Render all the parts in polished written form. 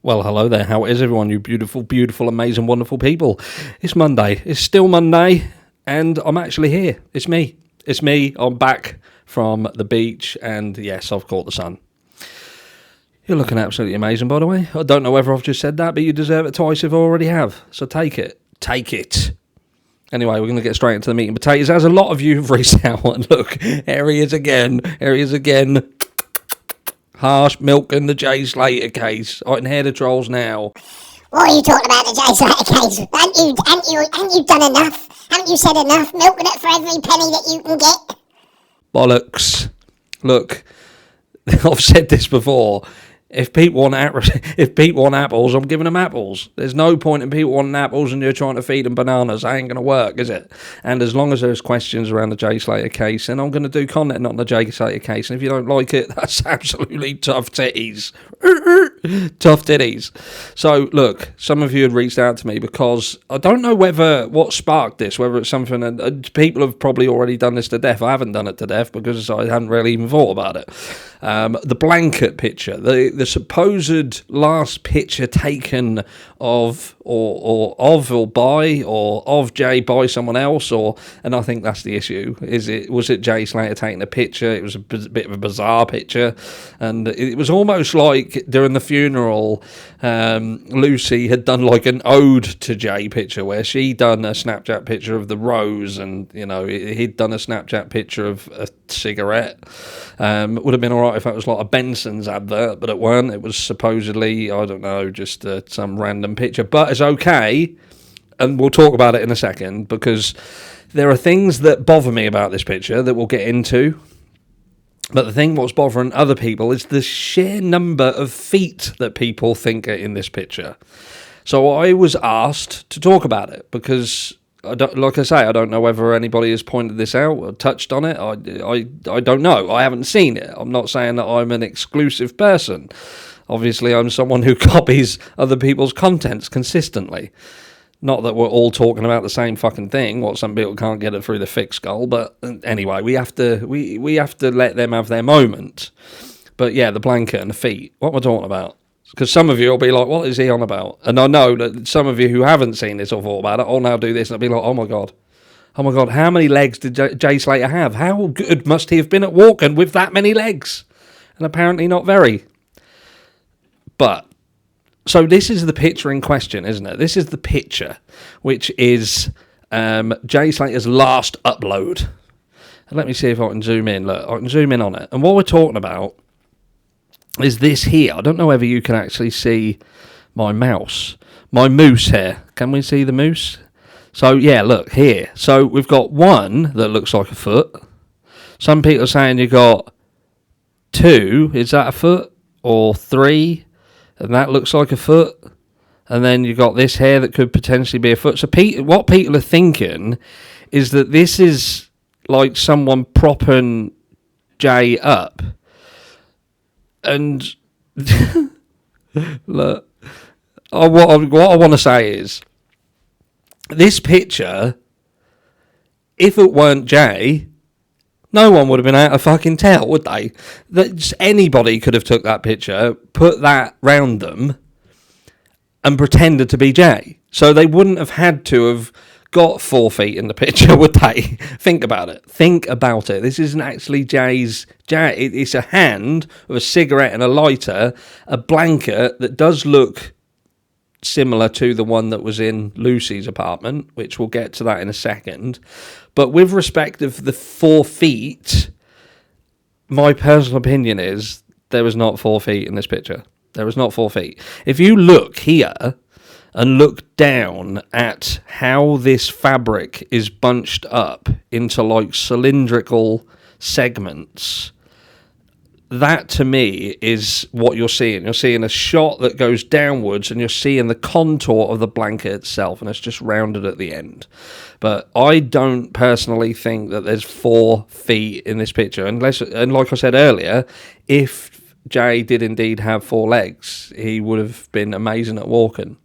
Well, hello there. How is everyone, you beautiful, beautiful, amazing, wonderful people? It's Monday. It's still Monday, and I'm actually here. It's me. It's me. I'm back from the beach, and yes, I've caught the sun. You're looking absolutely amazing, by the way. I don't know whether I've just said that, but you deserve it twice if I already have. So take it. Take it. Anyway, we're going to get straight into the meat and potatoes. As a lot of you have reached out, and look, here he is again. Here he is again. Harsh milking the Jay Slater case. I can hear the trolls now. What are you talking about, the Jay Slater case? Haven't you done enough? Haven't you said enough? Milking it for every penny that you can get? Bollocks. Look, I've said this before. If people want apples, I'm giving them apples. There's no point in people wanting apples and you're trying to feed them bananas. That ain't going to work, is it? And as long as there's questions around the Jay Slater case, then I'm going to do content on the Jay Slater case. And if you don't like it, that's absolutely tough titties. Tough titties. So, look, some of you had reached out to me because I don't know what sparked this, whether it's something, and people have probably already done this to death. I haven't done it to death because I hadn't really even thought about it. The blanket picture, the supposed last picture taken of Jay by someone else, and I think that's the issue. Was it Jay Slater taking a picture? It was a bit of a bizarre picture, and it was almost like during the funeral, Lucy had done like an ode to Jay picture where she done a Snapchat picture of the rose, and he'd done a Snapchat picture of a cigarette. It would have been alright if that was like a Benson's advert, but it weren't. It was supposedly, I don't know, just some random picture. But it's okay, and we'll talk about it in a second, because there are things that bother me about this picture that we'll get into. But the thing what's bothering other people is the sheer number of feet that people think are in this picture. So I was asked to talk about it because, I don't know whether anybody has pointed this out or touched on it. I don't know. I haven't seen it. I'm not saying that I'm an exclusive person. Obviously, I'm someone who copies other people's contents consistently. Not that we're all talking about the same fucking thing. What some people can't get it through the thick skull. But anyway, we have to let them have their moment. But yeah, the blanket and the feet. What am I talking about? Because some of you will be like, what is he on about? And I know that some of you who haven't seen this or thought about it, I'll now do this, and I'll be like, oh my God, how many legs did Jay Slater have? How good must he have been at walking with that many legs? And apparently not very. But, so this is the picture in question, isn't it? This is the picture, which is Jay Slater's last upload. And let me see if I can zoom in. Look, I can zoom in on it. And what we're talking about is this here. I don't know whether you can actually see my mouse here. Can we see the moose? So yeah, look here. So we've got one that looks like a foot. Some people are saying you got two. Is that a foot? Or three? And that looks like a foot. And then you got this here that could potentially be a foot. So what people are thinking is that this is like someone propping Jay up. And look, what I want to say is, this picture, if it weren't Jay, no one would have been able to fucking tell, would they? That anybody could have took that picture, put that round them, and pretended to be Jay. So they wouldn't have had to have got 4 feet in the picture, would they? Think about it. This isn't actually Jay's. It's a hand with a cigarette and a lighter, a blanket that does look similar to the one that was in Lucy's apartment, which we'll get to that in a second. But with respect of the 4 feet, my personal opinion is there was not 4 feet in this picture. There was not 4 feet. If you look here and look down at how this fabric is bunched up into like cylindrical segments, that to me is what you're seeing. You're seeing a shot that goes downwards, and you're seeing the contour of the blanket itself, and it's just rounded at the end. But I don't personally think that there's 4 feet in this picture, and like I said earlier, if Jay did indeed have 4 legs, he would have been amazing at walking.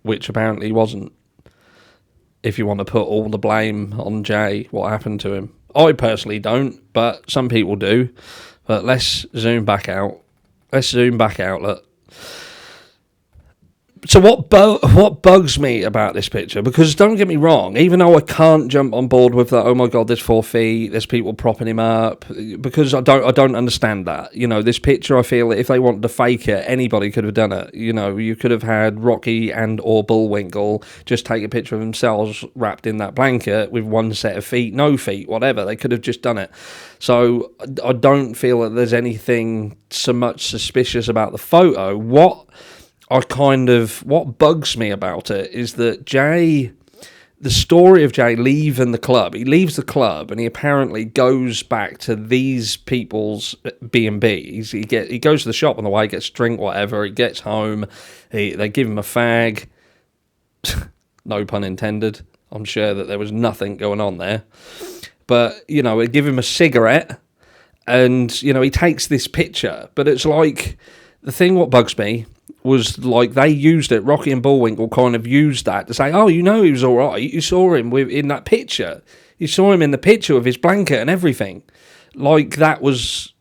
Which apparently he wasn't. If you want to put all the blame on Jay, what happened to him? I personally don't, but some people do. But let's zoom back out Let's zoom back out, look. So what bugs me about this picture, because don't get me wrong, even though I can't jump on board with that, oh my god, there's 4 feet, there's people propping him up, because I don't understand that. You know, this picture, I feel that if they wanted to fake it, anybody could have done it. You know, you could have had Rocky and or Bullwinkle just take a picture of themselves wrapped in that blanket with one set of feet, no feet, whatever. They could have just done it. So I don't feel that there's anything so much suspicious about the photo. What bugs me about it is that Jay, the story of Jay leaving the club, he leaves the club and he apparently goes back to these people's B&Bs. He goes to the shop on the way, gets a drink, whatever. He gets home, they give him a fag. No pun intended. I'm sure that there was nothing going on there. But, you know, they give him a cigarette and, you know, he takes this picture. But it's like, the thing what bugs me was like they used it, Rocky and Bullwinkle kind of used that to say, oh, you know he was all right. You saw him in that picture. You saw him in the picture with his blanket and everything. Like that was...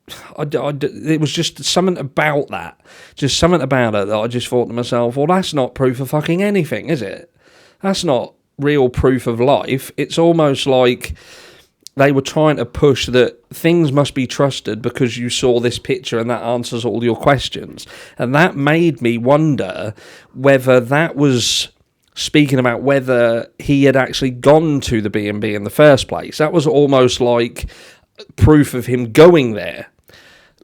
it was just something about that. Just something about it that I just thought to myself, well, that's not proof of fucking anything, is it? That's not real proof of life. It's almost like they were trying to push that things must be trusted because you saw this picture and that answers all your questions. And that made me wonder whether that was speaking about whether he had actually gone to the B&B in the first place. That was almost like proof of him going there.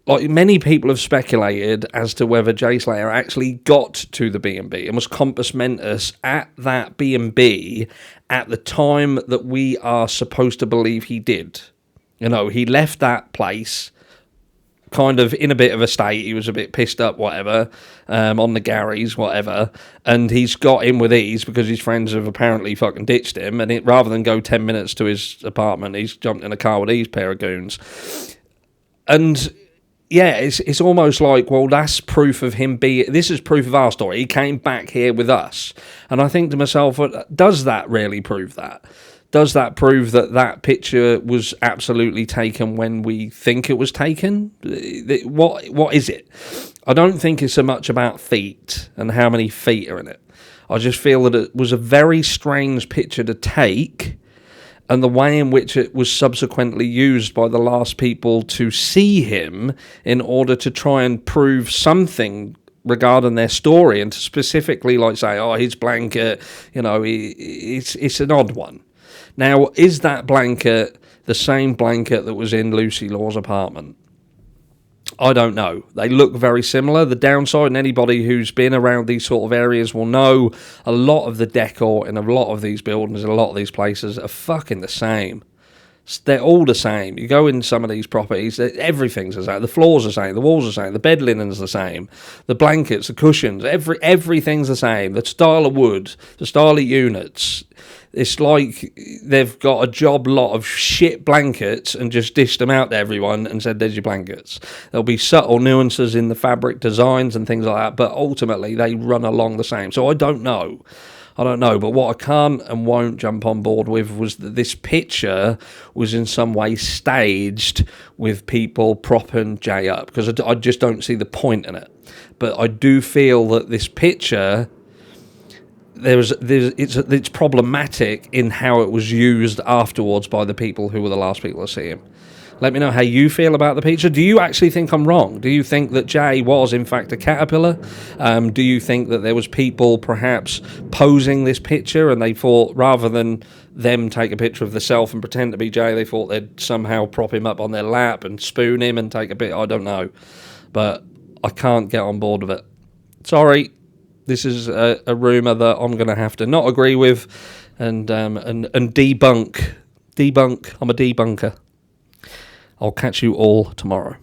Like many people have speculated as to whether Jay Slater actually got to the B&B and was compos mentis at that B&B at the time that we are supposed to believe he did. You know, he left that place kind of in a bit of a state. He was a bit pissed up, whatever, on the Garys, whatever, and he's got in with ease because his friends have apparently fucking ditched him, and rather than go 10 minutes to his apartment, he's jumped in a car with these pair of goons. And yeah, it's almost like, well, that's proof of him this is proof of our story. He came back here with us. And I think to myself, does that really prove that? Does that prove that that picture was absolutely taken when we think it was taken? What is it? I don't think it's so much about feet and how many feet are in it. I just feel that it was a very strange picture to take, and the way in which it was subsequently used by the last people to see him in order to try and prove something regarding their story, and to specifically like say, oh, his blanket, you know, it's an odd one. Now, is that blanket the same blanket that was in Lucy Law's apartment? I don't know. They look very similar. The downside, and anybody who's been around these sort of areas will know, a lot of the decor in a lot of these buildings, in a lot of these places, are fucking the same. They're all the same. You go in some of these properties, everything's the same. The floors are the same, the walls are the same, the bed linen's the same, the blankets, the cushions, everything's the same. The style of wood, the style of units. It's like they've got a job lot of shit blankets and just dished them out to everyone and said, there's your blankets. There'll be subtle nuances in the fabric designs and things like that, but ultimately they run along the same. So I don't know. But what I can't and won't jump on board with was that this picture was in some way staged with people propping Jay up, because I just don't see the point in it. But I do feel that this picture, it's problematic in how it was used afterwards by the people who were the last people to see him. Let me know how you feel about the picture. Do you actually think I'm wrong? Do you think that Jay was, in fact, a caterpillar? Do you think that there was people perhaps posing this picture and they thought, rather than them take a picture of themselves and pretend to be Jay, they thought they'd somehow prop him up on their lap and spoon him and take a bit? I don't know. But I can't get on board with it. Sorry. This is a rumour that I'm going to have to not agree with and debunk. I'm a debunker. I'll catch you all tomorrow.